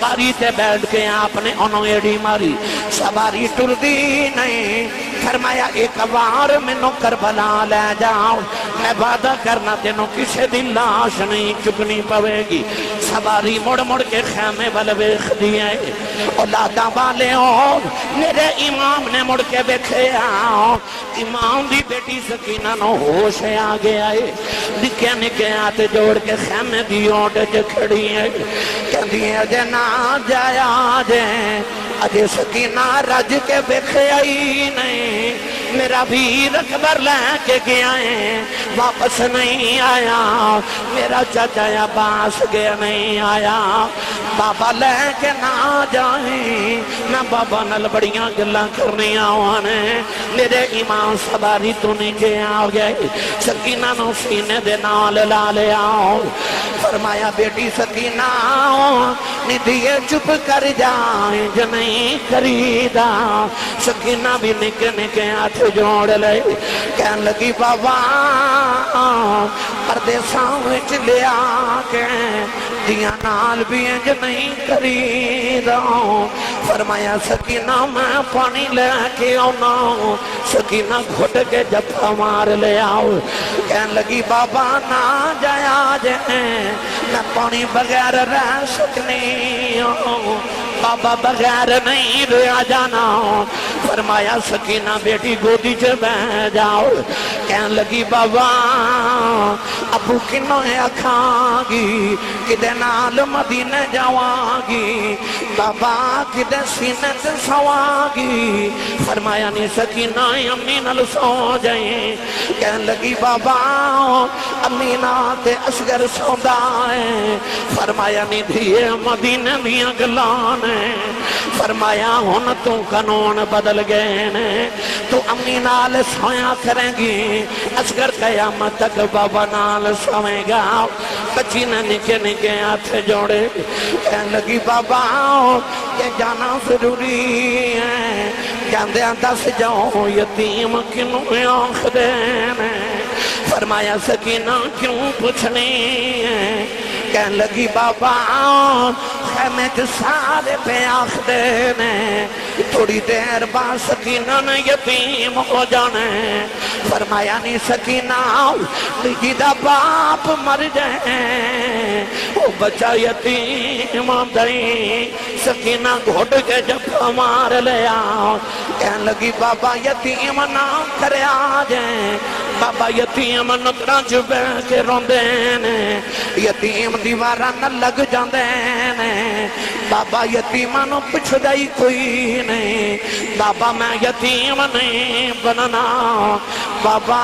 سواری تے بیٹھ کے آپ نے انہوں ایڑی ماری، سواری ٹر دی نہیں، فرمایا ایک وار منو کربلا لے جاؤ، میں وعدہ کرنا تینوں کسے دی لاش نہیں چکنی پوے گی۔ سواری مڑ مڑ کے خیمے والے ویکھ دیئے، اولاداں والے ہو میرے امام نے مڑ کے بیکھے آؤ، امام دی بیٹی سکینہ نو ہوش آ گیا ہے، نکے نکے آتے جوڑ کے خیمے دی اوٹے چ کھڑی ہے، کہندی ہے اجے نہ جایا جے، اجے سکینہ رج کے بیکھے آئی نہیں، میرا بھی اکبر لے کے گیا ہے واپس نہیں آیا، میرا چاچا عباس گیا نہیں آیا، بابا لے کے نہ جائیں، میں بابا نل بڑیاں گلاں کرنی آوانے، میرے امام سواری تو نیچے آ گئے، سکینہ نو سینے دے نال لا لے آؤ، فرمایا بیٹی سکینہ ندیے چپ کر جائیں جو نہیں کریدا، سکینہ بھی نکے نکے ہاتھ جوڑ لے، کہن لگی بابا پردیساں وچ لے آکے دیاں نال بھی انج نہیں کریدا، فرمایا سکینہ میں پانی لے کے آنا، سکینہ گھٹ کے جپا مار لے آؤ، کہن لگی بابا نہ جایا جائیں، میں پانی بغیر رہ سکنی ہوں، بابا بغیر نہیں رہا جانا، فرمایا سکینہ بیٹی گودی چ بہ جاؤ، کہن لگی بابا ابو کنوں آکھاں گی کدے نال مدینے جاواں گی، بابا کدے سینے تے سواں گی، فرمایا نہیں سکینہ امی نال سو جائیں، کہن لگی بابا امی تے اصغر سوندا ہے، فرمایا نہیں دھیے مدینے دیاں گلان ہے، فرمایا ہن تو قانون بدل گئے نے، تو امی نال سویا کریں گی، اصغر قیامت تک بابا نال سوئے گا، بچی نے نکے نکے ہاتھ جوڑے، کہن لگی بابا یہ جانا ضروری ہے، جاندیاں دس جاؤ یتیم کنوں آنکھ دینے، فرمایا سکینہ کیوں پوچھنی ہے، کہن لگی بابا خیمے جو سارے پہ آنکھ دینے، تھوڑی دیر بعد سکینہ نے یتیم ہو جانے، فرمایا نہیں سکینہ جیدہ باپ مر جائیں، وہ بچہ یتیم دیں، سکینہ گھٹ کے جب ہمار لے آؤ، کہن لگی بابا یتیم نہ کرے آ جائیں، بابا یتیم نکرہ چبے کے روندینے، یتیم دیوارہ نہ لگ جاندینے، بابا یتیمہ نو پچھ دائی کوئی نہیں، بابا میں یتیم نہیں بننا، بابا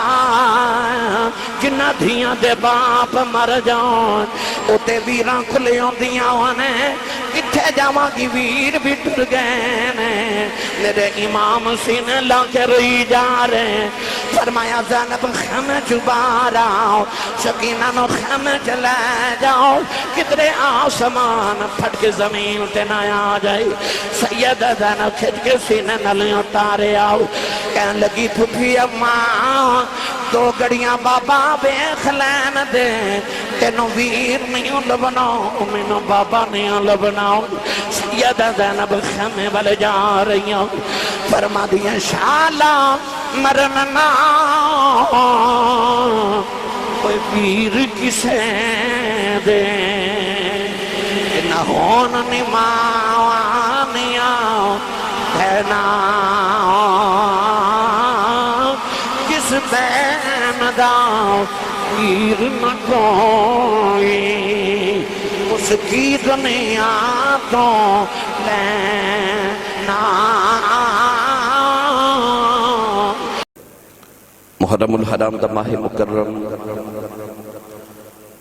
جنہ دھیاں دے باپ مر جان، اوتے ویراں کھلے ہوں دیاں وانے، کتھے جاواں کی ویر بھی ٹر گئے نے، میرے امام سینے لا کے رہی جا رہے، فرمایا زینب خیمے چبا رہا، سکینہ نو خیمے چلے جاؤ، کدرے آسمان پھٹ کے زمین تے نہ آ جائے، سید زینب کھچ کے سینے نلیں اتارے آؤ، کہن لگی پھپھی اماں دو گڑیاں بابا بیخ لین دے، تینوں ویر نہیں لبناؤ مینوں بابا نہیں لبناؤ، سید زینب خیمے والے جا رہی ہوں، فرما دیا شالا مرننا کوئی ویر کسے دے، نہ ہون نماوانیاں بہنا کس بین داؤ ویر نہ کوئی، اس کی دنیا تو لینا۔ محرم الحرام دا ماہ مکرم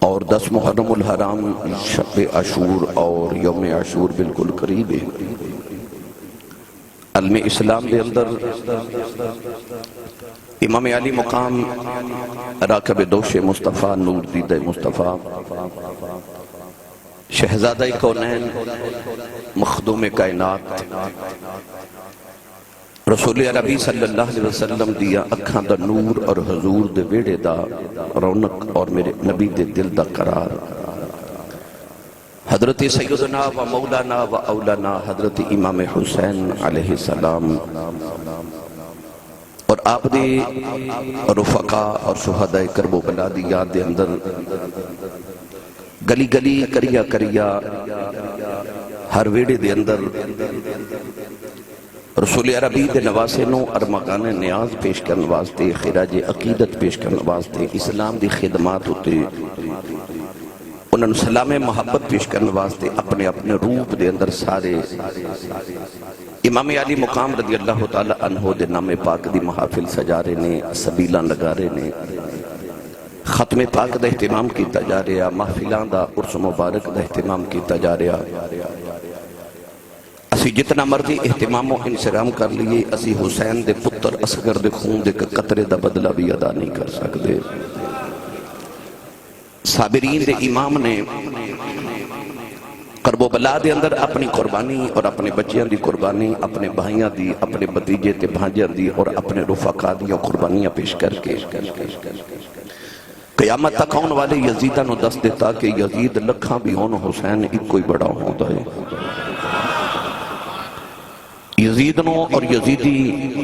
اور 10 محرم الحرام شب عاشور اور یوم عاشور بالکل قریب ہے۔ علم اسلام دے اندر امام علی مقام راکب دوش مصطفیٰ نور دید مصطفیٰ شہزادہ کونین مخدوم کائنات رسول عربی صلی اللہ علیہ وسلم دیا اکھاں دا نور اور حضور دے ویڑے دا رونق اور میرے نبی دے دل دا قرار، حضرت سیدنا و مولانا و اولانا حضرت امام حسین علیہ السلام اور آپ دے رفقا اور شہداء کرب و بلا دی یاد دے اندر گلی گلی کریا کریا ہر ویڑے دے اندر رسول عربی دے نواسے نو ارمغان نیاز پیش کرن واسطے، خراج عقیدت پیش کرن واسطے، اسلام دی خدمات ہوتے انہوں نے سلام محبت پیش کرنے واسطے اپنے اپنے روپ دے اندر سارے امام علی مقام رضی اللہ تعالی عنہ دے نام پاک دی محافل سجارے نے، سبیلہ نگارے نے، ختم پاک دا اہتمام کیتا جا رہا، محفلان دا عرس مبارک دا اہتمام کیتا جا رہا۔ اسی جتنا مرضی اہتمام و انسرام کر لیے، اسی حسین دے پتر اصغر دے خون دے قطرے دا بدلہ بھی ادا نہیں کر سکتے۔ صابرین دے امام نے کرب و بلا دے اندر اپنی قربانی اور اپنے بچیاں دی قربانی، اپنے بھائیاں دی، اپنے بتیجے تے بھانجیاں دی اور اپنے رفقا دی قربانیاں پیش کر کے قیامت تک آن والے یزیدہ نو دست دیتا کہ یزید لکھاں بھی ہون، حسین ایک کوئی بڑا ہوتا ہے۔ یزید نو اور یزیدی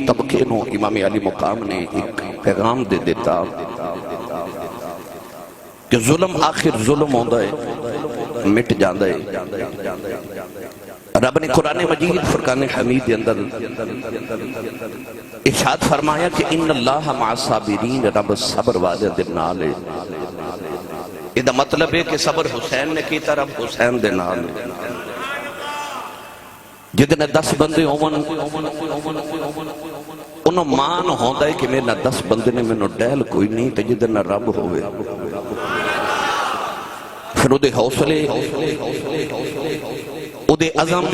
طبقے نو امام علی مقام نے ایک پیغام دے دیتا کہ ظلم آخر ظلم ہوندہ ہے، مٹ جاندہ ہے۔ رب نے قرآن مجید فرقان حمید کے اندر ارشاد فرمایا کہ ان اللہ مع الصابرین، رب صبر والے دے نال ہے۔ یہ دا مطلب ہے کہ صبر حسین نے کیتا، رب حسین دے نال ہے۔ جتنے 10 بندے ہون انہوں مان ہوندہ ہے کہ میرے 10 بندے نے میں ڈیل کوئی نہیں تے جتنا رب ہوئے، پھر دے حوصلے، دے عظم،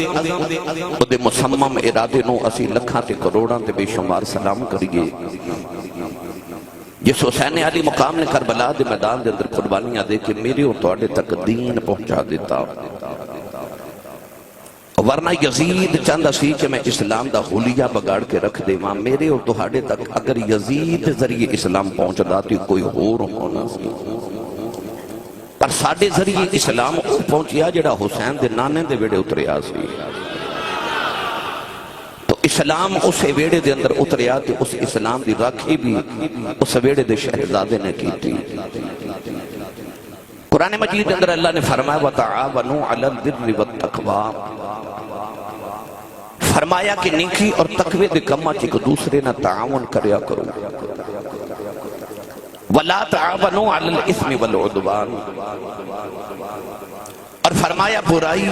دے مصمم ارادے نو اسی لکھاں تے کروڑاں تے بے شمار سلام کریے۔ جس حسین علی مقام نے کربلا دے میدان دے اندر قربانیاں دے کے میرے اور توڑے تک دین پہنچا دیتا، ورنہ یزید چاندہ سی کہ میں اسلام دا حلیہ بگاڑ کے رکھ دے ماں میرے اور توڑے تک اگر یزید ذریعے اسلام پہنچ داتی کوئی اور ہونا سی، پر ساڑھے ذریعے اسلام پہنچیا جڑا حسین دے نانے دے ویڑے اتریا سی۔ تو اسلام اس ویڑے دے اندر اتریا تو اس اسلام دی راکھی بھی اس ویڑے دے شہزادے نے کی تھی۔ قرآن مجید اندر اللہ نے فرمایا وَتَعَاوَنُوا عَلَى الْبِرِّ وَالتَّقْوَىٰ، فرمایا کہ نیکی اور تقوی دے کمہ چک دوسرے نہ تعاون کریا کرو۔ وَلَا تَعَاوَنُوا عَلَى الْإِثْمِ وَالْعُدْوَانِ، اور فرمایا برائی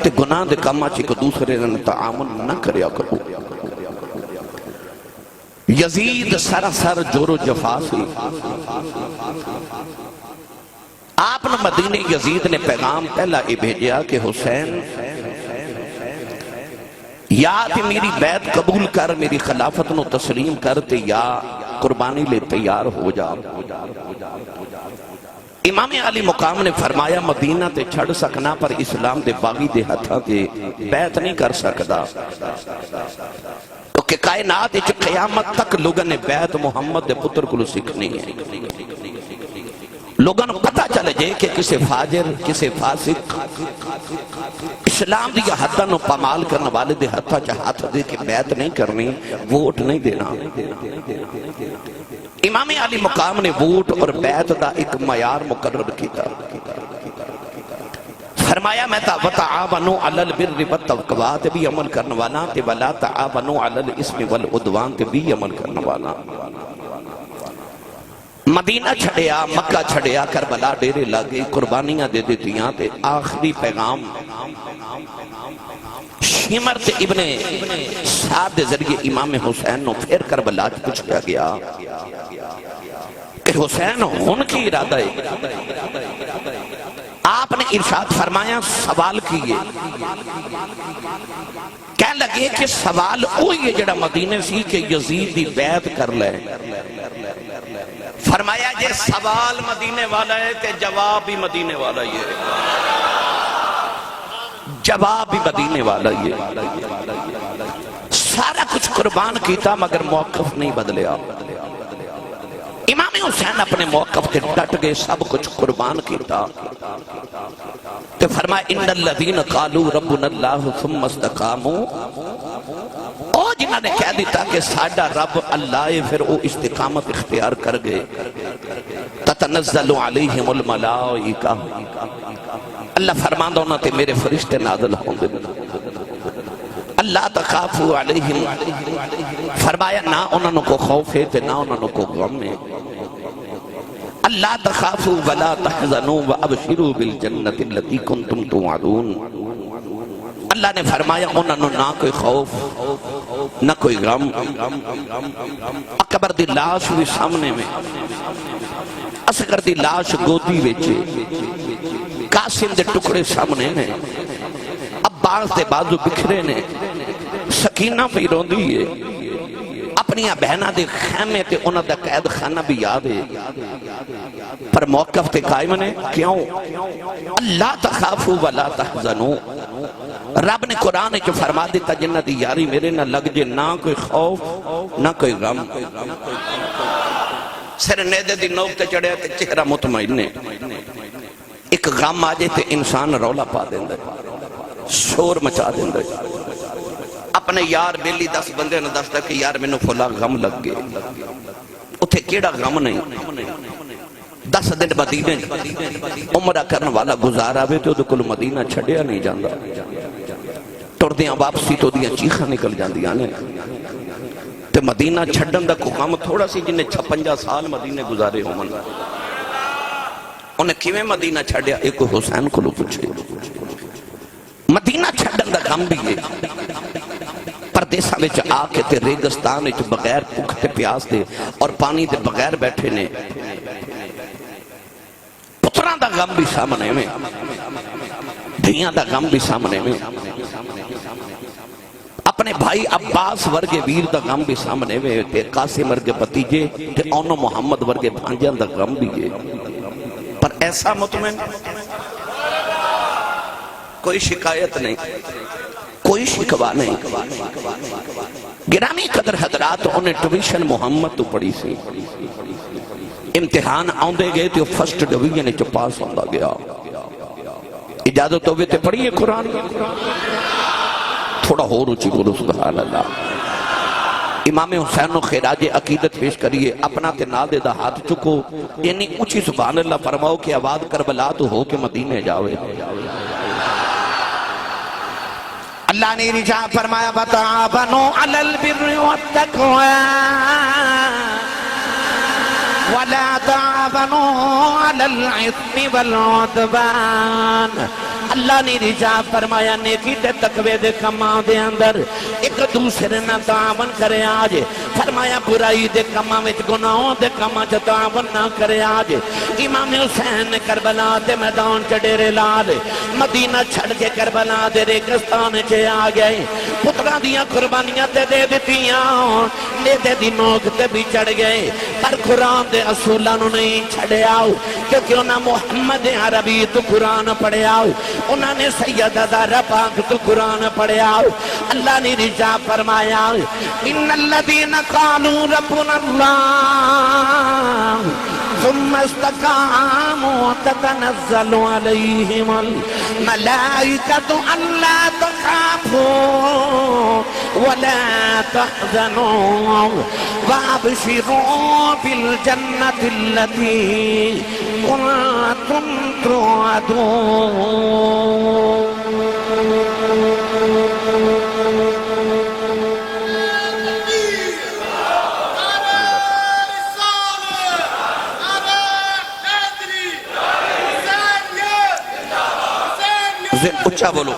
تے گناہ دے کمہ چک دوسرے نہ تعاون نہ کریا کرو۔ یزید سراسر جور و جفا سی، آپ نے مدینہ یزید نے پیغام پہلا یہ بھیجیا کہ حسین یا تے میری بیعت قبول کر، میری خلافت نو تسلیم کرتے، یا قربانی لے تیار ہو جا۔ امام علی مقام نے فرمایا مدینہ تے چھڑ سکنا پر اسلام دے باغی دے ہتھاں تے بیعت نہیں کر سکتا، تو کہ کائنات اچھ قیامت تک لوگوں نے بیعت محمد دے پتر کو سکھنی ہے۔ لوگوں نے پتہ چلے جائے کہ کسے فاجر، کسے فاسق اسلام دی حدہ نو پامال کرنے والے دے حدہ چاہت دے کہ بیعت نہیں کرنی، ووٹ نہیں دینا۔ امام علی مقام نے ووٹ اور بیعت دا ایک معیار مقرر کیتا، فرمایا میں وَتَعَاوَنُوا عَلَى الْبِرِّ وَالتَّقْوَىٰ تے بھی عمل کرنے والا تے وَلَا تَعَاوَنُوا عَلَى الْإِثْمِ وَالْعُدْوَانِ تے بھی عمل کرنے والا۔ مدینہ چھڑیا، مکہ چھڑیا، کربلا ڈیرے لگے، قربانیاں دے دیتیاں تے آخری پیغام شمر تے ابن سعد دے ذریعے امام حسین نو پھر کربلا پوچھا گیا کہ حسین ہون کی ارادہ ہے؟ آپ نے ارشاد فرمایا سوال کیے، کہنے لگے کہ سوال اوہی ہے جڑا مدینے سی کہ یزید دی بیعت کر لے۔ فرمایا جے سوال مدینے والا ہے تے جواب بھی مدینے والا ہی ہے، جواب بھی مدینے والا ہی ہے۔ سارا کچھ قربان کیتا مگر موقف نہیں بدلیا۔ امام حسین اپنے موقف کے ڈٹ گئے، سب کچھ قربان کیتا تو فرمایا ان الذین قالوا ربنا اللہ ثم استقاموا، او جنہوں نے کہہ دیتا کہ ساڈا رب اللہ ہے پھر وہ استقامت اختیار کر گئے، تتنزل علیہم الملائکہ، اللہ فرماندہ ہونا تے میرے فرشتے نازل ہوں گے، اللہ تخافوا علیہم، فرمایا نہ انہوں کو خوف ہے تے نہ انہوں کو غم ہے، اللہ تخافوا ولا تحزنوا وابشروا بالجنت التي کنتم توعدون، اللہ نے فرمایا انہوں نہ کوئی خوف نہ کوئی غم، اکبر دی لاش بھی سامنے میں، اصغر دی لاش گودی ویچے، قاسم دے ٹکڑے سامنے نے، عباس دے بازو بکھرے نے، سکینہ پہ روندی ہے، اپنی بہنہ دے خیمے تے انہوں دا قید خانہ بھی یاد ہے، پر موقف تے قائم نے کیوں؟ اللہ تخافوا ولا تحزنوا، رب نے قرآن جو فرما دیتا جنہ دی یاری میرے نہ لگ جے، نہ کوئی خوف نہ کوئی غم، سر نیدے دی نوک تے چڑھے تے چہرہ مطمئن نے، ایک غم آجے تے انسان رولا پا دیندے، شور مچا دیندے، اپنے یار بیلی 10 بندے نے دستا کہ یار میں نے فلا غم لگ گئے، اتھے کیڑا غم نہیں، 10 دن مدینے عمرہ کرنے والا گزارا بھی تو کل مدینہ چھڑیا نہیں جاندہ، ٹردیاں واپسی تو دیاں چیخاں نکل جاندیاں نے، تے مدینہ چھڑن دا کو غم تھوڑا سی جنہیں 56 سال مدینے گزارے ہوں من، انہیں کیویں مدینہ چھڑیا؟ ایک حسین کو لو پوچھے، مدینہ چھڑن دا غم بھی ہے، پردیسہ وچ آ کے تے ریگستان وچ بغیر بھوک تے پیاس دے اور پانی دے بغیر بیٹھے نے، پتراں دا غم بھی سامنے میں، دھیاں دا غم بھی سامنے میں، اپنے بھائی عباس ورگے ویر دا غم بھی سامنے میں، تے قاسم ورگے بتیجے تے اونو محمد ورگے بھانجیاں دا غم بھی ہے، پر ایسا مطمئن کوئی شکایت نہیں، کوئی شکوا نہیں، گرامی قدر حضرات انہیں ٹویشن محمد تو پڑھی سی، امتحان آندے گئے تو فرسٹ ڈویژن چ پاس ہوندا گیا، اجازت ہوئے تے پڑھیے قرآن، تھوڑا ہو روچی بولو سبحان اللہ، امام حسین و خراج عقیدت پیش کریے، اپنا تے نادے دا ہاتھ چکو، یعنی اونچی سبحان اللہ فرماؤ کہ آواز کربلا تو ہو کے مدینے جاوے، اللہ نے رجا فرمایا وَتَعَابَنُوا عَلَى الْبِرِّ وَالتَّقْوَى وَلَا تَعَابَنُوا عَلَى الْإِثْمِ وَالْعُدْوَانِ، اللہ نے رجا فرمایا نیکی تے تقوی دے کماں دے اندر ایک دوسرے نہ تعاون کرے آج، فرمایا برائی دے کماں وچ گناہوں دے کماں چ تعاون نہ کرے آج، امام حسین نے کربلا دے میدان چ ڈیرے لا دے، مدینہ چھڑ کے کربلا دے ریگستان چ آ گئے، پتراں دیاں قربانیاں تے دے دتیاں، نیدے دی نوک تے بھی چڑھ گئے، پر قرآن دے اصولاں نو نہیں چھڑے آؤ، کیونکہ انہاں محمد عربی تو قرآن پڑھے آؤ، انہوں نے سیدہ زہرا پاک تو قرآن پڑھے آؤ، اللہ نے رجا فرمایا ان الذین قالوا ربنا اللہ ثم استقاموا تتنزل علیہم الملائکۃ الا تخافوا ولا تحزنوا وابشروا بالجنة التي كنتم توعدون، اچھا بولو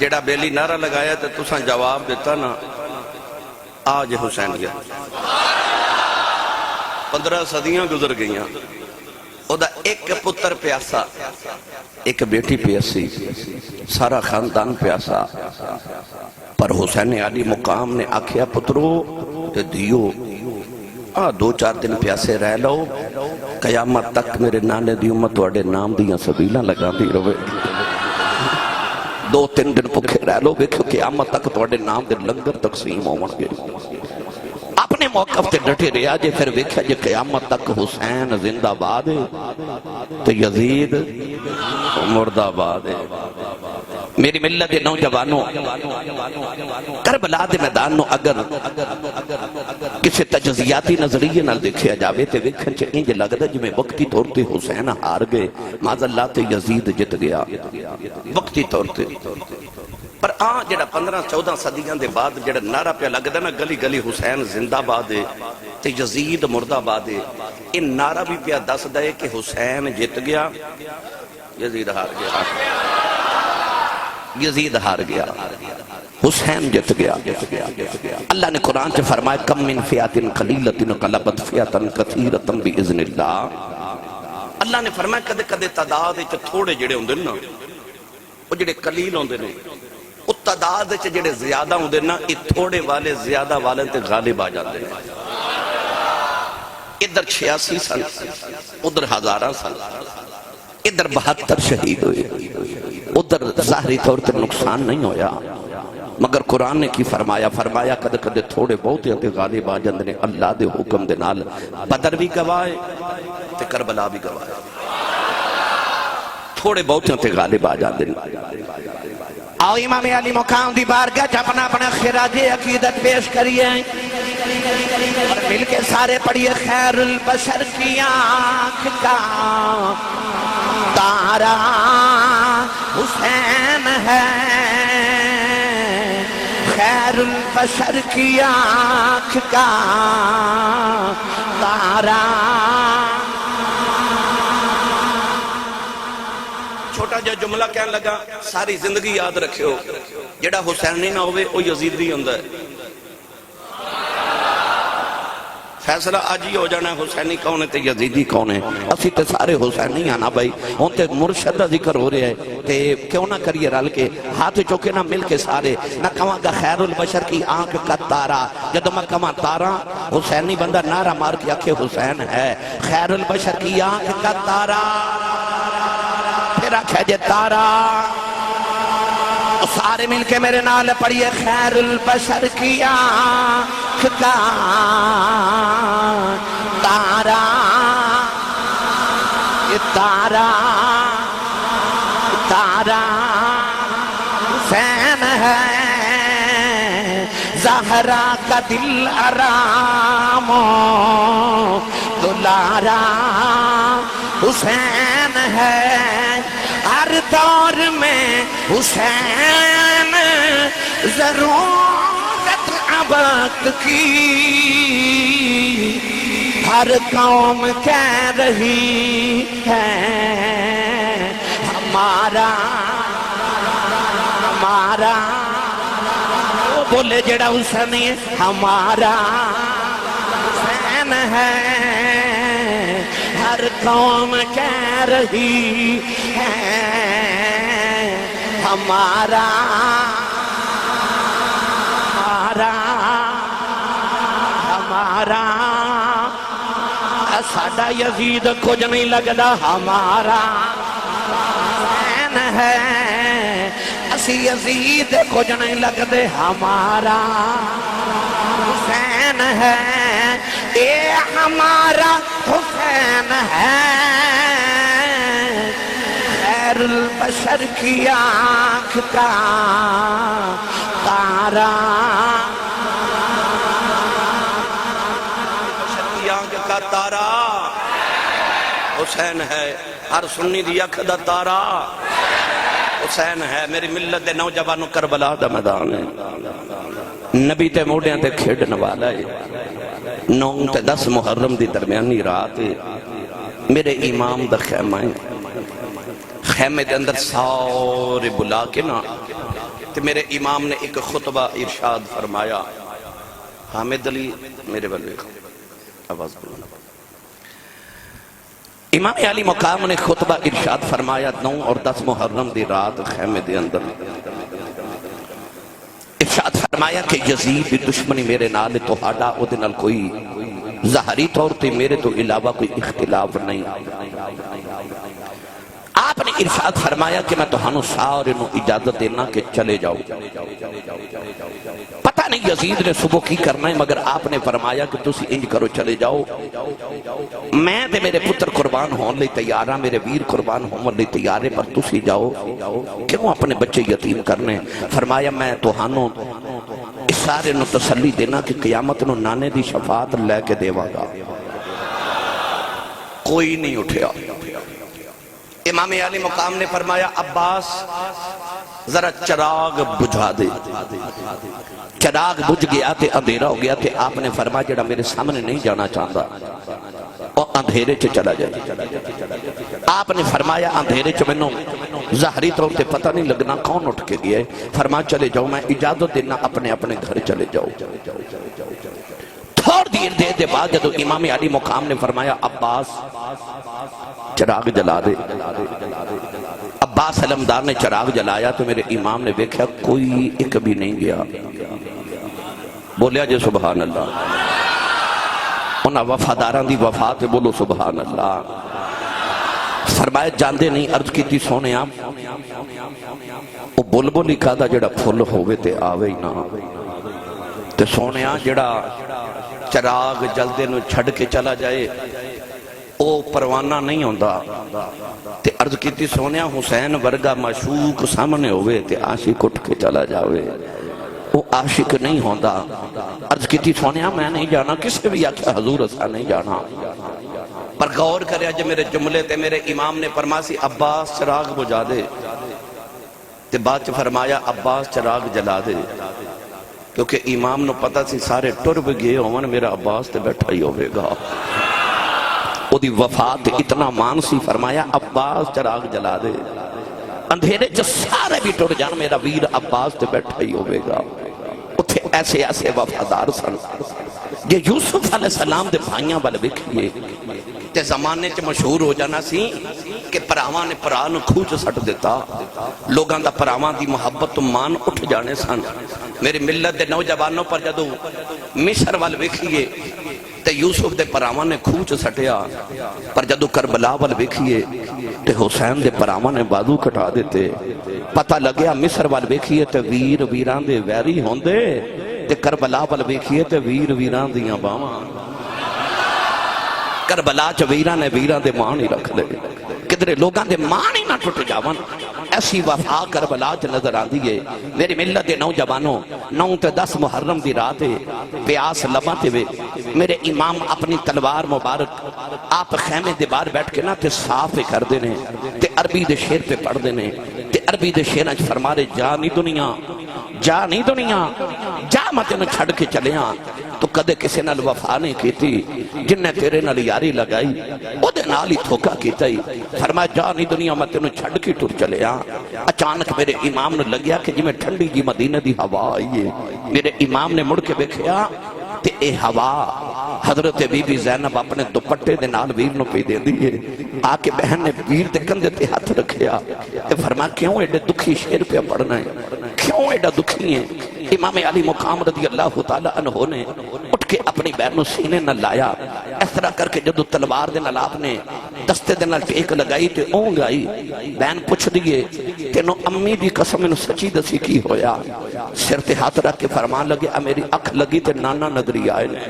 جڑا بیلی نعرہ لگایا تو تساں جواب دیتا نا آج حسین گیا 15 صدیاں گزر گئیاں او دا ایک پتر پیاسا ایک بیٹی پیاسی سارا خاندان پیاسا پر حسین علی مقام نے آکھیا پترو تے دیو دو چار دن پیاسے رہ لو قیامت تک میرے نانے دی امت توڑے نام دیاں سبیلہ لگا دی روے دو تین دن پکھے رہ لو بیکھو قیامت تک توڑے نام دے لنگر تقسیم ہون گے اپنے موقف تے ڈٹے رہا جے پھر ویکھا جے قیامت تک حسین زندہ باد تو یزید مردہ باد میری ملت نوجوانوں کربلا دے میدان اگر کسی تجزیاتی نظریے نال دیکھیا جاوے تے ویکھن چ انج لگدا جویں وقتی طور تے حسین ہار گئے معاذ اللہ تے یزید جت گیا وقتی طور تے پر جڑا 15-14 صدیاں دے بعد جڑا نعرہ پہ لگدا نا گلی گلی حسین زندہ باد تے یزید مردہ باد یہ نعرہ بھی پیا دس دے کہ حسین جت گیا یزید ہار گیا یزید ہار گیا حسین جت گیا اللہ نے قرآن سے فرمایا کم من فیات قلیلت غلبت فیات کثیرۃ باذن اللہ اللہ نے فرمایا کدے کدے تعداد وچ تھوڑے جڑے ہوندے نا او جڑے قلیل ہوندے نے او تعداد وچ جڑے زیادہ ہوندے نا اے تھوڑے والے زیادہ والے تے غالب آ جاندے نے ادھر 86 سن ادھر ہزاراں سن ادھر 72 شہید ہوئے ادھر ظاہری طور پر نقصان نہیں ہویا مگر قرآن نے کی فرمایا کد کد تھوڑے بہتے ہوتے غالب آ جاندے نے اللہ دے حکم دے نال بدر بھی گوائے تے کربلا بھی گوائے تھوڑے بہتے ہوتے غالب آ جاندے نے آؤ امام علی مقام دی بارگاہ اپنا اپنا خراج عقیدت پیش کریے اور مل کے سارے پڑھیے خیر البشر کی آنکھ کا تارا حسین ہے خیر البشر کی آنکھ کا تارا چھوٹا جا جملہ کہنے لگا ساری زندگی یاد رکھے ہو جڑا حسینی نہ ہوئے وہ یزیدی ہوندہ ہے فیصلہ آج ہی ہو جانا ہے حسینی کون ہے تے یزیدی کون ہے اسی تے سارے حسینی آنا بھائی ہون تے مرشدہ ذکر ہو رہے ہیں تے کیوں نہ کریے رل کے ہاتھ چوکے نہ مل کے سارے نہ کہاں گا خیر البشر کی آنکھ کا تارا جدو میں کہاں تارا حسینی بندہ نعرہ مار کے آکھے حسین ہے خیر البشر کی آنکھ کا تارا پھر آکھے جے تارا سارے مل کے میرے نال پڑھیے خیر البشر کی آنکھ کا تارا تارا تارا حسین ہے زہرا کا دل آرام دلارا حسین ہے ہر دور میں حسین ضرورت وقت کی ہر قوم کہہ رہی ہے ہمارا وہ بولے جڑا حسین ہے ہمارا حسین ہے ہر قوم کہہ رہی ہے ہمارا ساڈا یزید کچھ نہیں لگدا ہمارا حسین ہے اسی یزید کچھ نہیں لگدے ہمارا حسین ہے اے ہمارا حسین ہے خیر البشر کی آنکھ کا تارا کا تارا حسین ہے ہر سنی دی اکھ دا تارا حسین ہے میری ملت دے نوجوانوں کربلا دا میدان ہے نبی تے موڑیاں تے کھیڑن والا ہے 9 تے 10 محرم دی درمیانی رات میرے امام دا خیمہ ہے خیمے دے اندر سارے بلا کے نا تے میرے امام نے ایک خطبہ ارشاد فرمایا حامد علی میرے بلوے آواز بلونا امام علی مقام نے خطبہ ارشاد فرمایا 9 اور 10 محرم دی رات خیمے دے اندر ارشاد فرمایا کہ یزید دی دشمنی میرے نال تہاڈا او دے نال کوئی ظاہری طور تے میرے تو علاوہ کوئی اختلاف نہیں. آپ نے ارشاد فرمایا کہ میں تہانوں سارے نو اجازت دینا کہ چلے جاؤ. پتہ نہیں یزید نے صبح کی کرنا ہے مگر آپ نے فرمایا کہ تسی انج کرو چلے جاؤ. میں تے میرے پتر قربان ہون لئی تیار ہاں, میرے ویر قربان ہون لئی تیار ہے, پر تسی جاؤ کیوں اپنے بچے یتیم کرنے. فرمایا میں تہانوں اس سارے نو تسلی دینا کہ قیامت نو نانے دی شفاعت لے کے دیوا گا. کوئی نہیں اٹھیا. امام علی مقام نے فرمایا عباس ذرا چراغ بجھا دے. چراغ بجھ گیا تے اندھیرا ہو گیا تے آپ نے فرمایا جڑا میرے سامنے نہیں جانا چاہتا وہ اندھیرے چ چلا جائے. آپ نے فرمایا اندھیرے چ مینوں ظاہری طور تے پتہ نہیں لگنا کون اٹھ کے گیا ہے. فرمایا چلے جاؤ, میں اجازت دینا اپنے اپنے گھر چلے جاؤ. تھوڑی دیر دے بعد جدو امام علی مقام نے فرمایا عباس چراغ جلا دے. عباس علمدار نے چراغ جلایا تو میرے امام نے دیکھا کوئی ایک بھی نہیں گیا. بولیا جے سبحان اللہ. انہاں وفاداران دی وفا تے بولو سبحان اللہ. فرمایا جاندے نہیں, عرض کی تھی سونے آپ وہ بلبل ہی کہا جڑا پھل ہوئے تے آوے ہی نہ. تے سونے جڑا چراغ جلدے نو چھڑ کے چلا جائے او پروانہ نہیں ہوندا. تے عرض کیتی سونیا حسین ورگا معشوق سامنے ہوئے تے عاشق اٹھ کے چلا جاوے او عاشق نہیں ہوندا. عرض کیتی سونیا میں نہیں جانا, کسے بھی آکھا حضور اسا نہیں جانا. پر غور کریا جو میرے جملے تے میرے امام نے فرماسی عباس چراغ بجھا دے. تے بعد چ فرمایا عباس چراغ جلا دے, کیونکہ امام نو پتہ سی سارے ٹر بھی گئے ہون, میرا عباس تے بیٹھا ہی ہوئے گا. او دی وفات اتنا مان سی. فرمایا عباس چراغ جلا دے, اندھیرے جو سارے بھی ٹر جان, میرا ویر عباس تے بیٹھا ہی ہوئے گا. اتھے ایسے ایسے وفادار سن. یہ یوسف علیہ السلام دے بھائیاں والے بکھئے تے زمانے چ مشہور ہو جانا سی کہ پراواں نے پران کھوچ سٹ دیتا. لوگاں دا پراواں دی محبت تو مان اٹھ جانے سن. میری ملت دے نوجوانوں پر جدو مصر وال ویکھیے تے یوسف دے پراواں نے کھوچ سٹیا, پر جدو کربلا وال ویکھیے تے حسین دے پراواں نے بازو کٹا دیتے. پتہ لگیا مصر وال ویکھیے تے ویر ویران دے ویری ہوندے, تے کربلا وال ویکھیے تے ویر ویران دیاں باواں. کربلا چ ویران نے ویران دے مان ہی رکھ لے, کدھرے لوگاں دے مان ہی نہ ٹوٹ جاون. ایسی وفا کربلا چ نظر آندی ہے. میری ملت دے نوجوانوں 9 تے 10 محرم دی رات ہے, پیاس لباں تے وے میرے امام اپنی تلوار مبارک آپ خیمے دے باہر بیٹھ کے نا تے صاف پہ کر دینے تے عربی دے شیر پہ پڑھ دینے تے عربی دے شیر اچھ فرما رہے جا نہیں دنیا, جا نہیں دنیا, جا مت انہوں چھڑ کے چلے ہاں. تو کدے کسی نال وفا نہیں کیتی, جن نے تیرے نال یاری لگائی او دے نال ہی دھوکا کیتا ہی. فرمایا جا نہیں دنیا میں تینوں چھڑ کے ٹر چلے ہاں. اچانک میرے امام نے لگیا کہ جی میں ٹھنڈی جی مدینہ دی ہوا آئی ہے. میرے امام نے مڑ کے دیکھیا تے اے ہوا حضرت بی بی زینب اپنے دوپٹے دے نال ویر نو پی دے دیئے. آ کے بہن نے ویر دے کندھے تے ہاتھ رکھیا تے فرمایا کیوں ایڈے دکھی شیر پہ پڑھنا ہے, کیوں ایڈا دکھی ہے. امام علی مقام رضی اللہ تعالیٰ عنہ نے اٹھ کے اپنی بہن نو سینے نہ لایا. اس طرح کر کے جدو تلوار دے نال آپ نے دستے دے نال ٹیک لگائی تے اونگ آئی. بہن پوچھ دیئے تینوں امی دی قسم انہوں سچی دسی کی ہویا. سر تے ہاتھ رکھ کے فرمان لگے میری اکھ لگی تے نانا نظری آئے نے.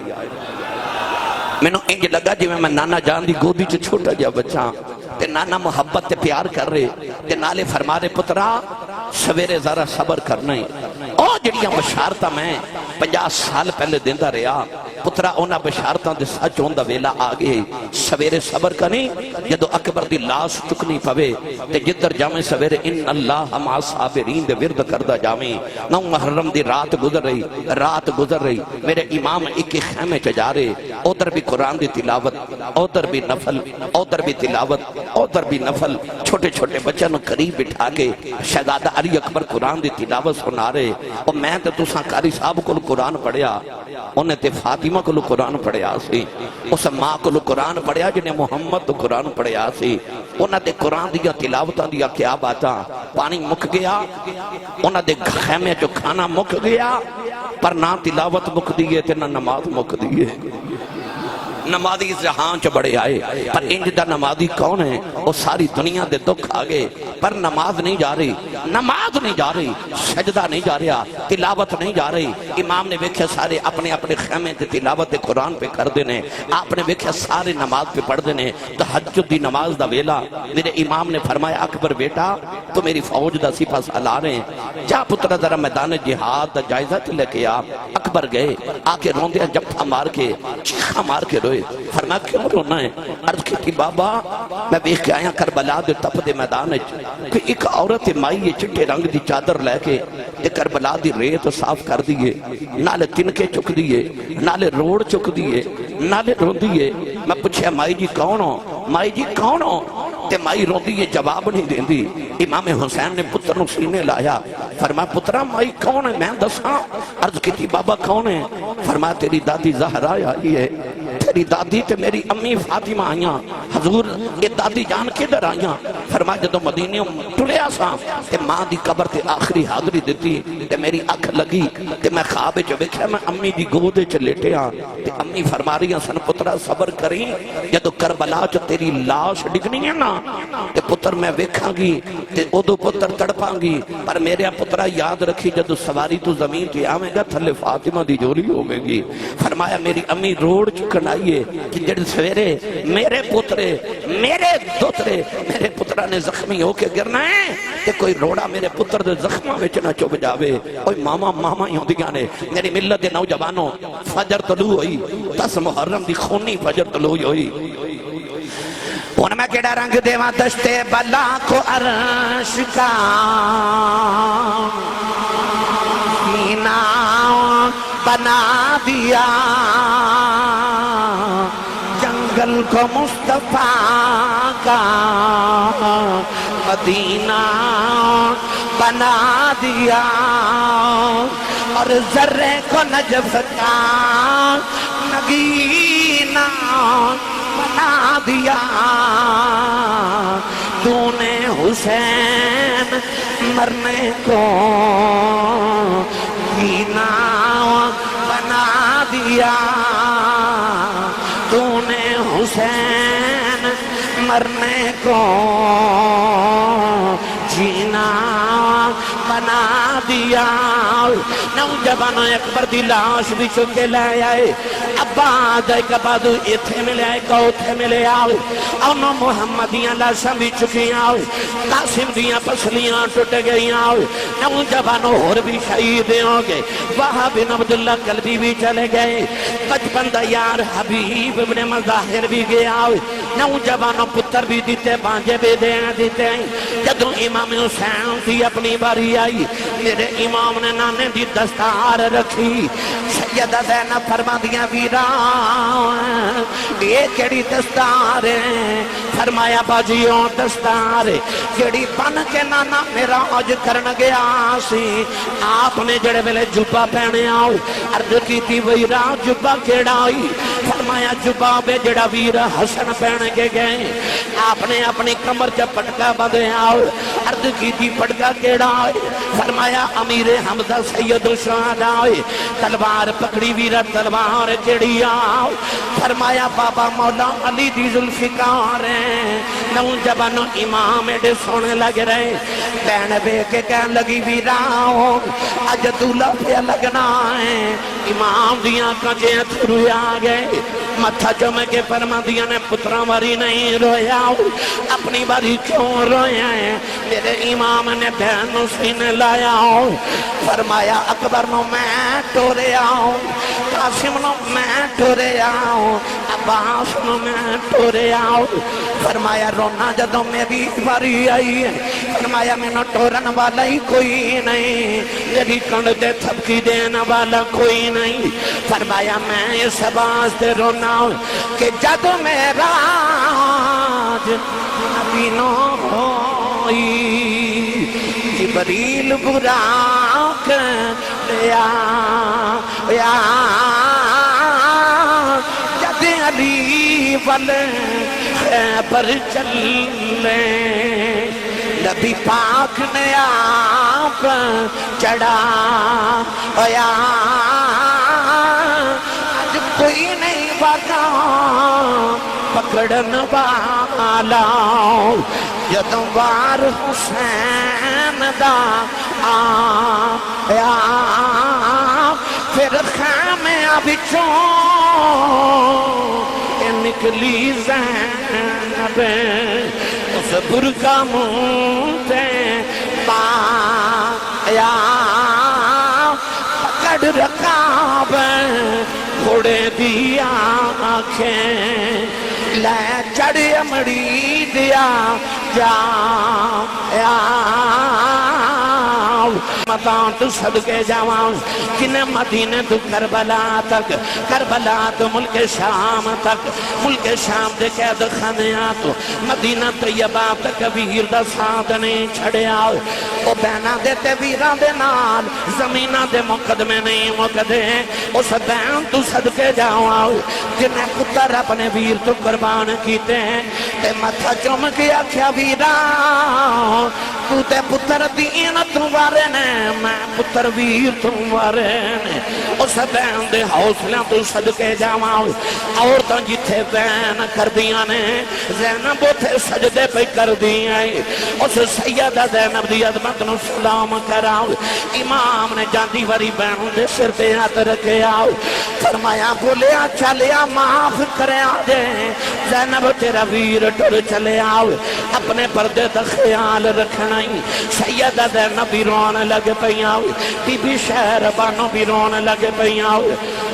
میں نے انج لگا جی میں نانا جان دی گودی چ چھوٹا جا بچہ تے نانا محبت تے پیار کر رہے تے نالے فرما رہے پترا سویرے ذرا صبر کرنا ہے. او جڑیاں بشارتاں میں 50 سال پہلے دیندہ رہا پترا اونا بشارتاں دے سچ ہوندا ویلا آگے. سویرے صبر کرنی جدو اکبر دی لاس چکنی پوے تے جدر جامیں سویرے ان اللہ مع صابرین دے ورد کردہ جامیں. 9 محرم دی رات گزر رہی میرے امام ایک خیمے چ جا رہے. ادھر بھی قرآن دی تلاوت, ادھر بھی نفل, ادھر بھی تلاوت, ادھر بھی نفل. چھوٹے چھوٹے بچوں نو قریب بٹھا کے شہزادہ علی اکبر قرآن دی تلاوت سنا رہے. اور میں تے تساں قاری صاحب کو قرآن پڑھیا, انہیں تے فاتحہ فاطمہ کو قرآن پڑھیا سی، اس ماں کو قرآن پڑھیا جنہیں محمد تو قرآن پڑھیا سی، انہاں دے قرآن دیا تلاوتاں دیا کیا باتاں، پانی مک گیا، انہاں دے خیمے جو کھانا مک گیا، پر نہ تلاوت مک دیئے تے نہ نماز مک دیئے۔ نمازی جہان چ بڑے آئے، پر انج دا نمازی کون ہے؟ وہ ساری دنیا دے دکھ آگے، پر نماز نہیں جا رہی، نماز نہیں جا رہی، سجدہ نہیں جا رہا، تلاوت نہیں جا رہی۔ امام نے ویکھیا سارے اپنے اپنے خیمے تے تلاوت قرآن پہ کر دینے، آپ نے ویکھیا سارے نماز پہ پڑھ دینے۔ تہجد دی نماز دا ویلا، میرے امام نے فرمایا اکبر بیٹا تو میری فوج دا سپاہ سالار ہیں، جا پترہ ذرا میدان جہاد دا جائزہ لے کے آ۔ اکبر گئے، آ کے روندے جپھا مار کے چیخا مار کے روئے، فرمایا کیوں رونا ہے؟ عرض کی بابا میں دیکھ کے آیا کربلا دے تپ دے میدان کہ ایک عورت مائی چٹے رنگ دی چادر لے کے کربلا دی ریت صاف کر دیئے، نالے تنکے چک دیئے، نالے روڑ چک دیئے، نالے رو دیئے۔ میں پوچھے مائی جی کون ہو؟ مائی جی کون ہو؟ تے مائی رو دیئے، جواب نہیں دیں دی۔ امام حسین نے پتر نو سینے لایا، فرمایا پترہ مائی کون ہے؟ میں دساں۔ عرض کی بابا کون ہے؟ فرمایا تیری دادی زہرا آئی ہے، تیری دادی تے میری امی فاطمہ آئیاں۔ حضور یہ دادی جان کے در آئیاں؟ فرمایا جدو مدینہ ٹلیا سا تے ماں دی قبر تے آخری حاضری دیتی تے میری اکھ لگی تے میں خواب چ ویکھیا میں امی دی گودے چ لیٹیا تے امی فرما رہی ہیں سن پترا صبر کریں، جدو کربلا چ تیری لاش ڈگنی ہے نا تے پتر میں ویکھاں گی تے ادو پتر تڑپاں گی، پر میرے پترا یاد رکھی جدو سواری تو زمین تے آویں گا تھلے فاطمہ دی جوڑی ہوے گی۔ فرمایا میری امی روڑ چکن آئیے کہ جڑ سویرے میرے پترے میرے دوترے میرے پترا نے زخمی ہو کے گرنا ہے تے کوئی روڑا میرے پتر دے زخمہ وچ نہ چوب جاوے۔ کوئی ماما ماما ہی ہوندیاں نے۔ میری ملت دے نوجوانوں فجر طلوع ہوئی، 10 محرم دی خونی فجر طلوع ہوئی۔ ان میں کیڑا رنگ دیواں دشتے بلا کو عرش کا سینہ بنا دیا، جنگل کو مصطفیٰ کا مدینہ بنا دیا، اور ذرے کو نجف کا نگینہ بنا دیا۔ تو نے حسین مرنے کو جینا بنا دیا، تو نے حسین مرنے کو جینا بنا دیا۔ نوجوانوں اکبر دی لاش بھی چکے لے آئے، عباد ایک عبادو ایتھے ملے آئے کہ اوتھے ملے آئے، انہوں محمدیاں لاشاں بھی چکی آئے، قاسم دیاں پسلیاں ٹوٹ گئی آئے۔ نوجوانوں اور بھی شہید ہوں گے، وہاں بن عبداللہ قلبی بھی چلے گئے، بچپن دا یار حبیب ابن مظاہر بھی گیا آئے۔ نوجوانوں پتر بھی دیتے، بانجے بھی دیتے ہیں۔ جدوں امام حسین تھی اپنی باری آئی، میرے امام نے نانے دی دستار رکھی، سیدہ زینب فرما دیا ویران یہ کیڑی دستار ہے؟ فرمایا باجیوں دستار کیڑی بن کے نانا میرا آج کرن گیا سی، آپ نے جڑے ویلے جبا پہنے آؤ، عرض کی تھی ویران جبا کیڑا آئی؟ فرمایا جبا بے جڑا ویر حسن پہنے کے گئے، آپ نے اپنی کمر جب پٹکا بدے آؤ، عرض کی تھی پٹکا کیڑا آئی؟ فرمایا امیر حمزہ سید الشہداء آئے، تلوار پکڑی ویرہ تلوار کیڑی آؤ؟ فرمایا بابا مولا علی دی ذوالفقار ہیں۔ نوجوانوں امام ایڈے سونے لگ رہے، بہن بے کے کہن لگی ویراؤں اج دولہ پہ لگنا ہے۔ امام دیاں کجے تھرو آگئے، متھا جمع کے فرما دیا نے پترہ باری نہیں رویا، اپنی باری کیوں رویا ہے؟ میرے امام نے بہن سینے لایا، فرمایا اکبر نو میں ٹورے آؤں، قاسم نو میں ٹورے آؤں، عباس نو میں ٹورے آؤں۔ فرمایا رونا جدوں میری باری آئی ہے، فرمایا میں نو ٹورن والا ہی کوئی نہیں، میری کنڈ دے تھپکی دینا والا کوئی نہیں۔ فرمایا میں اس واسطے رونا کہ جدوں میرا نبی نو ہوئی، جبریل براک لیا یا پر چلے نبی پاک نے آپ چڑھایا آج کوئی نہیں بتا پکڑن والا جدوں وار حسین دا آیا پھر خیمیاں بچوں نکلی زینب اس برکا منتے پایا پکڑ رکاب گھوڑے دیا آنکھیں لے چڑھ امڑی دیا جایا مطان تو صدقے جاؤں کنہیں مدینے تو کربلا تک کربلا تو ملک شام تک ملک شام دے قید خانیاں تو مدینہ طیبہ تک ویر دا ساتھ نہیں چھڑے آؤ او بینہ دیتے ویران دے نال زمینہ دے مقدمے نہیں مقدے اس بین تو صدقے جاؤں آؤ جنہیں پتر اپنے ویر تو قربان کیتے ہیں تے متھا چوم کیا کیا ویران تو تے پتر دین تمہارے نے میں پتر ویر تمہارے نے اس بین دے حوصلہ تو صدقے جاؤں عورتاں جتھے بین کر دیا نے زینب تھے سجدے پہ کر دیا اس سیدہ زینب دی عظمت نو سلام کراؤ امام نے جاندی وری بینوں دے سر پہ ہاتھ رکھے آؤ فرمایا بولیا چلیا معاف کرے آجے زینب تیرا ویر ٹر چلے آؤ اپنے پردے دا خیال رکھنا سیدہ زینب بھی رونے لگے پیاؤ بی بی شہر بانو بھی رونے لگے پیاؤ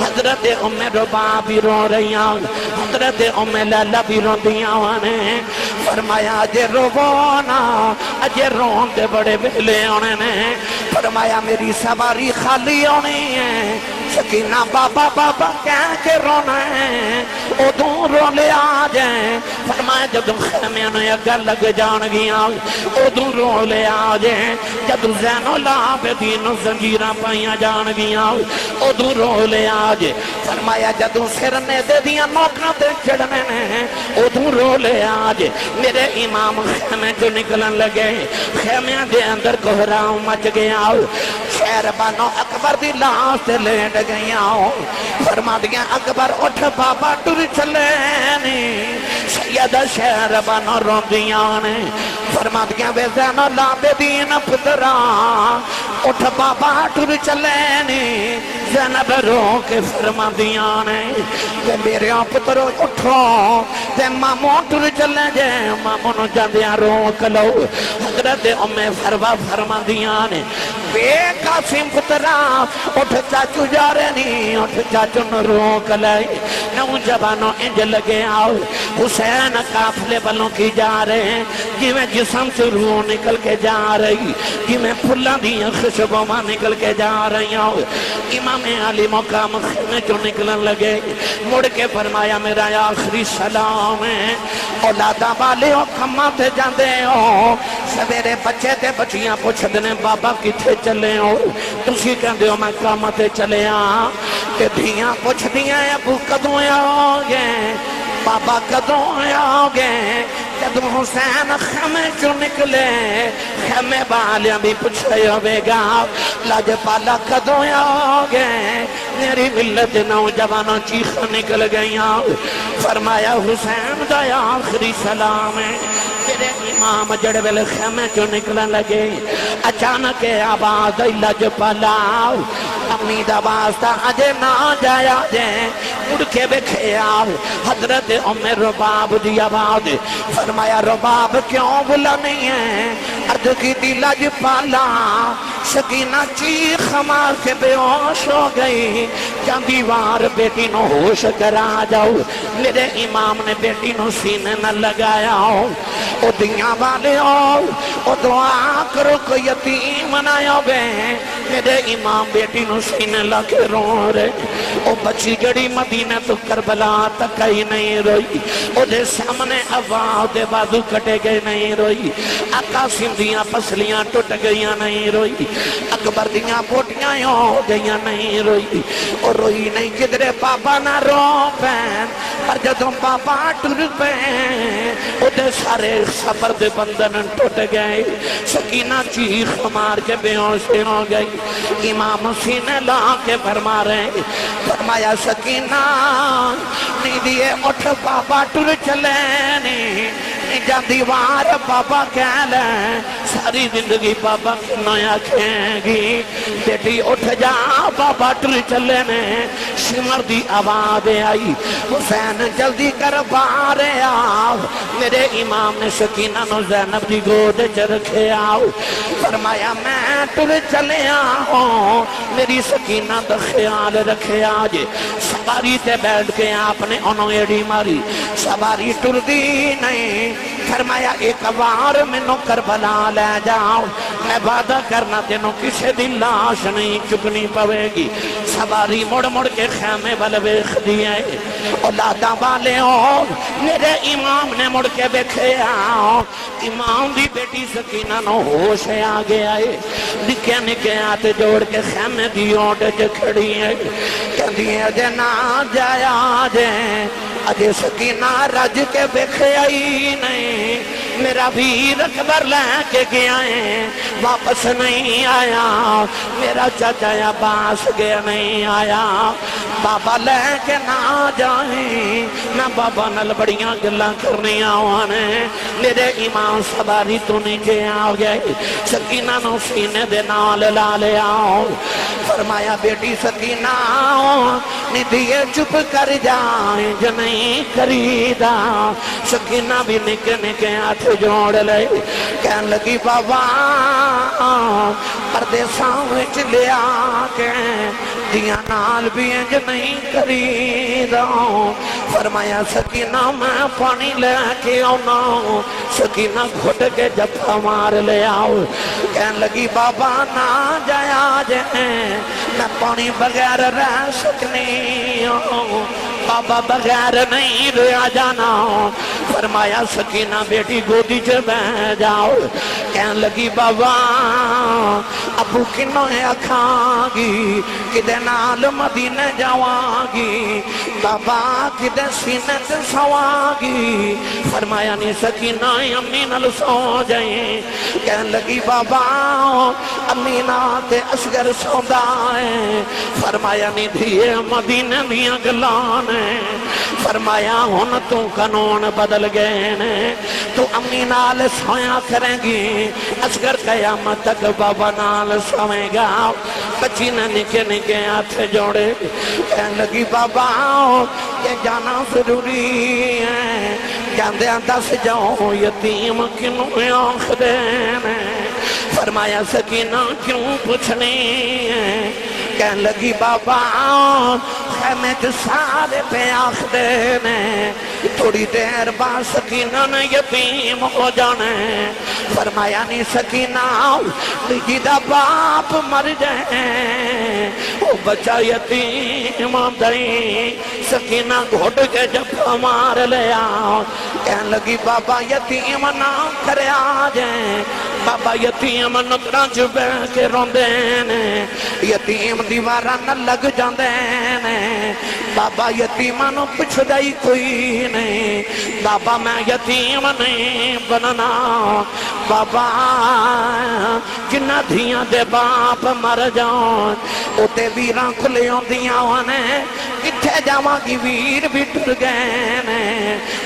حضرت ام ربا بھی رو رہی آؤ حضرت ام لیلہ بھی رو دیا نے فرمایا اجے رونا اجے رون دے بڑے بہلے ہونے نے فرمایا میری سواری خالی ہونی ہے سکینہ بابا بابا کہہ کے رونا ہے ادھوں رو لے آجیں فرمایا جدوں خیمیاں نے اگر لگ جان گیا ادھوں رو لے آجیں جدوں زین العابدین زنجیرہ پائیاں جان گیا ادھوں رو لے آجیں فرمایا جدوں سرنے دے دیا نوکنا دے چڑھنے نے ادھوں رو لے آجیں میرے امام خیمے جو نکلن لگے خیمیاں دے اندر کوہراؤں مچ گیا شہر بانو اکبر دی لاس تے لیٹ گیا فرما دیا اکبر اٹھ بابا ٹر چلے نی سیدہ شہر بانو رو دیا نے فرما دیا بے زین العابدین پترا اٹھ بابا ٹر چلے نی زینب رو کے فرما دیا نے کہ میرے پترو اٹھو تے مامو ٹر چلے جے مامو نو جاندیاں روک لو حضرت ام فروا فرما دیا نے بے قاسم پترا اٹھ چاچو جا رہے نہیں اٹھ چاچو نو روک لائے نوجوانوں انج لگے آؤ حسین قافلے بلوں کی جا رہے ہیں جویں جسم سے روح نکل کے جا رہی جویں پھلاں دیاں خوشبواں نکل کے جا رہی ہوں امام علی مقام خیمے جو نکلن لگے مڑ کے فرمایا میرا آخری سلام ہے اولادا والے ہو کماں تے جاندے ہو سویرے بچے تے بچیاں پوچھ دنے بابا کتھے چلے ہو تسی کہندے ہو میں کام تے چلے ہاں کہ دھیاں پوچھ دیاں ابو کدوں آؤگے بابا کدوں آؤگے جدوں حسین خیمے جو نکلے خیمے بالیاں بھی پوچھے ہوئے گا لاج پالا کدوں آؤگے میری ملت نوجوانوں چیخ نکل گئیاں فرمایا حسین دا آخری سلام ہے میرے امام جڑ ویل خیمے جو نکلن لگے اچانک آواز لاج پالا امی دا واسطہ اجے نہ جایا جے مڑ کے بکھے آو حضرت ام رباب دی آواز فرمایا رباب کیوں بلا نہیں ہے عرض کی دی لاج پالا سکینہ چیخ مار کے بے ہوش ہو گئی جاندی وار بیٹی نو ہوش کرا جاؤ میرے امام نے بیٹی نو سینے نہ لگایا ہو او دیاں والے ہو او دعا کرو کو یتیم منایا بے میرے امام بیٹی نو سینے لگے رو رہے او بچی جڑی مدینہ تو کربلا تک ہی نہیں روئی او دے سامنے آواز دے بازو کٹے گئے نہیں روئی آقا سندیاں پسلیاں ٹوٹ گئیاں نہیں روئی اکبر دیاں بوٹیاں ہو گئیاں نہیں روئی اور روئی نہیں کدرے پاپا نہ رو پین پر جدوں پاپا ٹر پین ادھے سارے سفر دے بندن ٹوٹ گئے سکینہ چیخ مار کے بے ہوش ہو گئی امام سینے لا کے فرما رہے فرمایا سکینہ نہیں دیئے اٹھ پاپا ٹر چلے نہیں جان دیوار پاپا کہہ لیں ساری زندگی پاپا کنویا کہیں گی بیٹی اٹھ جا پاپا ٹر چلے نے شمر دی آواز آئی حسین جلدی کر بارے آؤ میرے امام نے سکینہ نو زینب دی گود چرکھے آؤ فرمایا میں ٹر چلے آؤں میری سکینہ دا خیال رکھے آجے سواری تے بیٹھ کے آپ نے انہوں ایڈی ماری سواری ٹر دی نہیں فرمایا ایک وار منو کربلا لے جاؤ میں وعدہ کرنا تینوں کسے دن لاش نہیں چکنی پوے گی سواری مڑ مڑ کے خیمے والویخ دیئے اولادہ والے ہو میرے امام نے مڑ کے بیکھے آؤ امام دی بیٹی سکینہ نو ہوش آ گیا ہے نکے نکے آتے جوڑ کے خیمے دی اوٹ کھڑی ہے کہ دیئے اجے نہ جایا جائیں اجے سکینہ رج کے بیکھے آئی نہیں میرا ویر اکبر لے کے گیا ہے واپس نہیں آیا میرا چاچا عباس گیا نہیں آیا بابا لے کے نہ جائیں میں بابا نل بڑیاں گلاں کرنی آوانے میرے امام سواری تو نیچے آ گئے سکینہ نو سینے دے نال لا لے آؤ فرمایا بیٹی سکینہ ندیے چپ کر جائیں جو نہیں کریدا سکینہ بھی نکے نکے ہاتھ جوڑ لے کہن لگی بابا پردیساں وچ لے آکے دیاں نال بھی انج نہیں کریدا فرمایا سکینہ میں پانی لے کے آنا سکینہ گھٹ کے جپا مار لے آؤ کہن لگی بابا نہ جایا جائیں میں پانی بغیر رہ سکنی ہوں بابا بغیر نہیں رہا جانا فرمایا سکینہ بیٹی گودی چھ بہ جاؤ کہن لگی بابا ابو کنوں اکھاں گی کدے نال مدینے جاواں گی بابا کدے سینے تے سواں گی فرمایا نہیں سکینہ امی نال سو جائیں کہن لگی بابا امی تے اصغر سوندا ہے فرمایا نہیں دھیے مدینے دیاں گلان فرمایا ہن تو قانون بدل گئے نے تو امی نال سویا کریں گی اصغر قیامت تک بابا نال سوئے گا بچی نے نکے نکے ہاتھ جوڑے کہنے لگی بابا یہ جانا ضروری ہے جاندے دس جاؤ یتیم کنوں آنکھ دینے فرمایا سکینہ کیوں پوچھنی ہے کہنے لگی بابا خیمے جو سارے پہ آنکھ دینے تھوڑی دیر بعد سکینہ نے یتیم ہو جانے فرمایا نہیں سکینہ جیدہ باپ مر جائیں وہ بچہ یتیم دیں سکینہ گھوٹ کے جب مار لے آؤ کہنے لگی بابا یتیم نہ کرے آ جائیں بابا یتیم نکرہ چبے کے روندے یتیم دیوارہ نہ لگ جاندے بابا یتیمہ نو پچھ دائی کوئی نہیں بابا میں یتیم نہیں بننا بابا جنہ دھیاں دے باپ مر جاؤں اتے ویراں کھلے ہوں دیاں ہونے کتھے جاواں کی ویر بھی ٹر گئے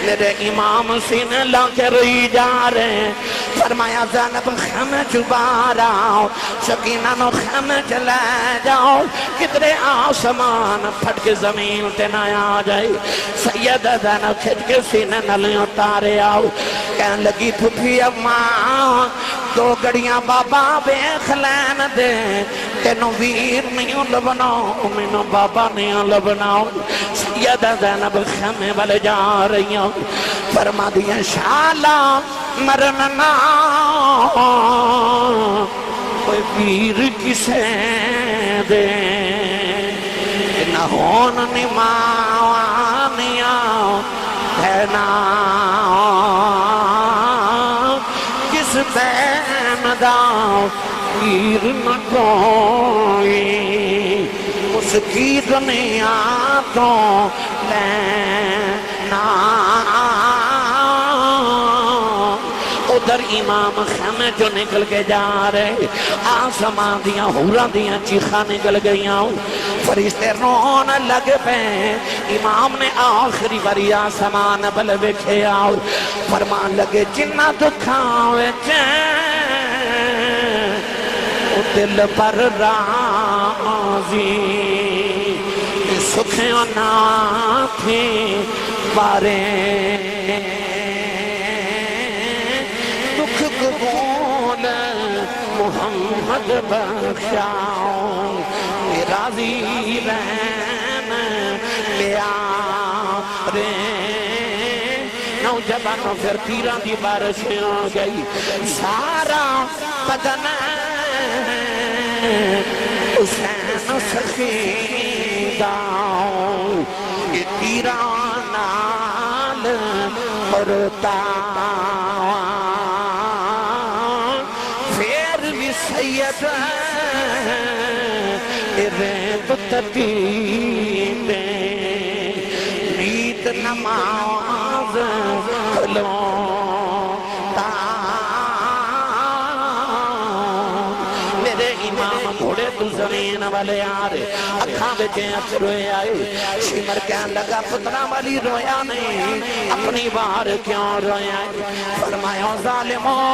میرے امام سینے لا کے رہی جا رہے فرمایا زینب خیمے چھپا رہا سکینہ نو خیمے چلے جاؤ کتنے آسمان پھٹ کے زمین تے نہ آ جائے سید زینب کھچ کے سینے نلیں اتارے آؤ کہنے لگی پھپھی اماں دو گڑیاں بابا بیخ لین دے تینوں ویر نہیں لبناؤ مینوں بابا نہیں لبناؤ سید زینب خیمے والے جا رہی ہوں فرما دیا شالا مرننا کوئی ویر کسے دے نہ ہون نماوانیاں بہنا کس بین دا نظیر نہ کوئی اس کی دنیا تو لینا ادھر امام خیمے جو نکل کے جا رہے آسمان دیاں حوراں دیاں چیخاں نکل گئیاں فرشتے رونے لگ پے امام نے آخری باری آسمان بل بکھے آؤ فرمان لگے جنہ دکھاوے چین او دل پر راضی سکھیوں نہ تھی بارے دکھ قبول محمد بخشاؤں راضی رہن پیارے نوجوانوں پھر تیران دی بارش آ گئی سارا بدن حسین سخیداؤں یہ تیران نال مرتا پھر بھی سید ریب تطیب نیت نماز کھلوتا میرے امام گھوڑے تو زمین والے آرے اکھاں بچے اچھ روئے آئے شمر کہنے لگا پترہ والی رویا نہیں اپنی بار کیوں رویا آئے فرمایا ظالموں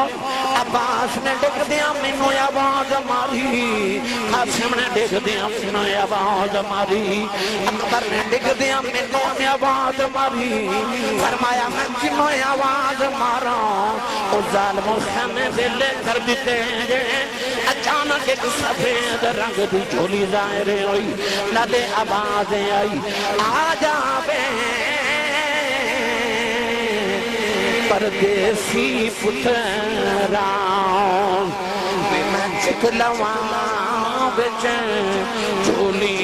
عباس نے ڈک دیا منو آواز ماری قاسم نے ڈک دیا منو آواز ماری اکبر نے ڈک دیا منو آواز ماری فرمایا میں جنو آواز مارا او ظالموں خیمے سے لے کر دیتے ہیں اچانک ایک سفید رنگ دی جھولی ظاہرے ہوئی لدے آوازیں آئی آجا بے پردیسی پتراؤں میں چکلواں بچیں جھولی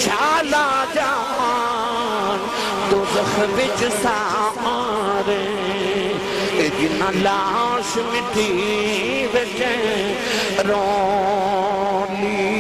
شالا جان دوزخ بچ سامارے جنہ لاش مٹی بچیں رولی